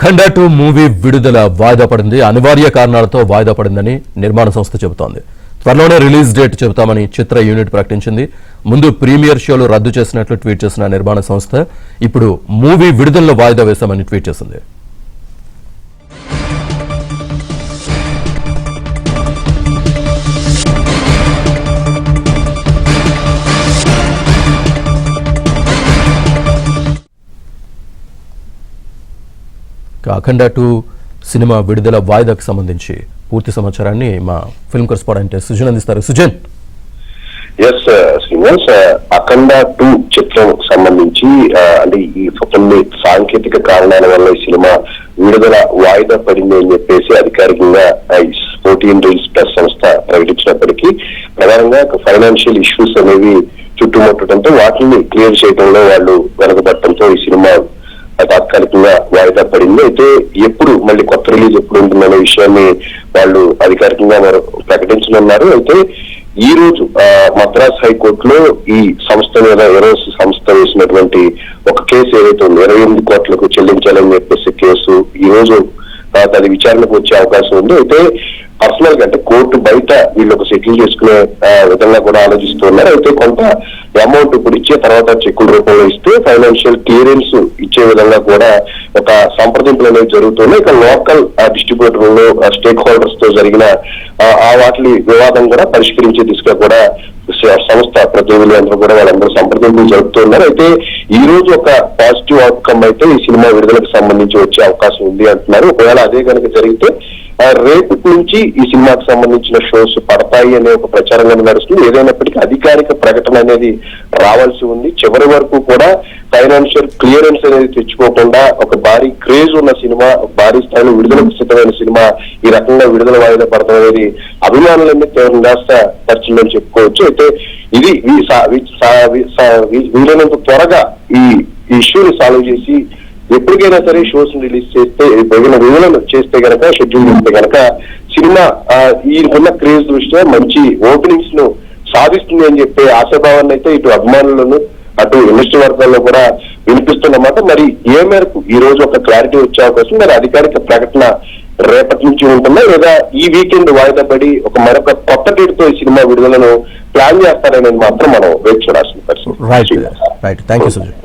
ఖండా 2 movie విడుదల వాయిదా పడింది. అనివార్య కారణాలతో వాయిదా పడిందని నిర్మాణ సంస్థ చెబుతోంది. త్వరలోనే రిలీజ్ డేట్ చెబుతామని చిత్ర యూనిట్ ప్రకటించింది. ముందు ప్రీమియర్ షోలు రద్దు చేసినట్లు ట్వీట్ చేసిన నిర్మాణ సంస్థ ఇప్పుడు మూవీ విడుదలను వాయిదా వేశామని ట్వీట్ చేసింది. ఖండా 2 సినిమా విడుదల వాయిదాకు సంబంధించి పూర్తి సమాచారాన్ని మా ఫిల్మ్ కరెస్పాండెంట్ సుజన్ అందిస్తారు. సుజన్. శ్రీనివాస్, అఖండ 2 చిత్రం సంబంధించి అంటే ఈ కొన్ని సాంకేతిక కారణాల వల్ల ఈ సినిమా విడుదల వాయిదా పడింది అని చెప్పేసి అధికారికంగా 14 రీల్స్ ప్లస్ సంస్థ ప్రకటించినప్పటికీ ప్రధానంగా ఫైనాన్షియల్ ఇష్యూస్ అనేవి చుట్టుముట్టడంతో వాటిని క్లియర్ చేయడంలో వాళ్ళు వెనకబడటంతో ఈ సినిమా తాత్కాలికంగా వాయిదా పడింది. అయితే ఎప్పుడు మళ్ళీ కొత్త రిలీజ్ ఎప్పుడు ఉంటుందనే విషయాన్ని వాళ్ళు అధికారికంగా ప్రకటించనున్నారు. అయితే ఈ రోజు మద్రాస్ హైకోర్టులో ఈ సంస్థ మీద ఎరోస్ సంస్థ వేసినటువంటి ఒక కేసు ఏదైతే ఉందో 28 కోట్లకు చెల్లించాలని చెప్పేసి కేసు ఈ రోజు అది విచారణకు వచ్చే అవకాశం ఉంది. అయితే పర్సనల్ గా అంటే కోర్టు బయట వీళ్ళు ఒక సెటిల్ చేసుకునే విధంగా కూడా ఆలోచిస్తున్నారు. అయితే కొంత అమౌంట్ ఇప్పుడు ఇచ్చే తర్వాత చెక్కుల రూపంలో ఇస్తే ఫైనాన్షియల్ క్లియరెన్స్ ఇచ్చే విధంగా కూడా ఒక సంప్రదింపులు అనేవి జరుగుతున్నాయి. ఇక లోకల్ డిస్ట్రిబ్యూటర్లు స్టేక్ హోల్డర్స్ తో జరిగిన వాటి వివాదం కూడా పరిష్కరించే దిశగా కూడా సంస్థ ప్రతినిధులు అందరూ కూడా వాళ్ళందరూ సంప్రదింపులు జరుపుతున్నారు. అయితే ఈ రోజు ఒక పాజిటివ్ అవుట్కమ్ అయితే ఈ సినిమా విడుదలకు సంబంధించి వచ్చే అవకాశం ఉంది అంటున్నారు. ఒకవేళ అదే కనుక జరిగితే రేపటి నుంచి ఈ సినిమాకు సంబంధించిన షోస్ పడతాయి అనే ఒక ప్రచారంగా నడుస్తుంది. ఏదైనప్పటికీ అధికారిక ప్రకటన అనేది రావాల్సి ఉంది. చివరి వరకు కూడా ఫైనాన్షియల్ క్లియరెన్స్ అనేది తెచ్చుకోకుండా ఒక భారీ క్రేజ్ ఉన్న సినిమా, భారీ స్థాయిలో విడుదలకు సిద్ధమైన సినిమా ఈ రకంగా విడుదల వాయిదా పడటం అనేది అభిమానులన్నీ తీవ్ర నిరాశపరిచిందని చెప్పుకోవచ్చు. అయితే ఇది వీలైనంత త్వరగా ఈ ఇష్యూని సాల్వ్ చేసి ఎప్పటికైనా సరే షోస్ రిలీజ్ చేస్తే విడుదలను చేస్తే గనక షెడ్యూల్ చేస్తే గనక సినిమా ఈ ఉన్న క్రేజ్ దృష్ట్యా మంచి ఓపెనింగ్స్ ను సాధిస్తుంది అని చెప్పే ఆశాభావాన్ని అయితే ఇటు అభిమానులను అటు ఇండస్ట్రీ వర్గాల్లో కూడా వినిపిస్తున్నమాట. మరి ఏ మేరకు ఈ రోజు ఒక క్లారిటీ వచ్చే అవకాశం, మరి అధికారిక ప్రకటన రేపటి నుంచి ఉంటుందా లేదా ఈ వీకెండ్ వాయిదా పడి మరొక కొత్త డేట్ తో ఈ సినిమా విడుదలను ప్లాన్ చేస్తారనేది మాత్రం మనం వేచి చూడాల్సిన పరిస్థితి. రైట్. Thank you Sujan.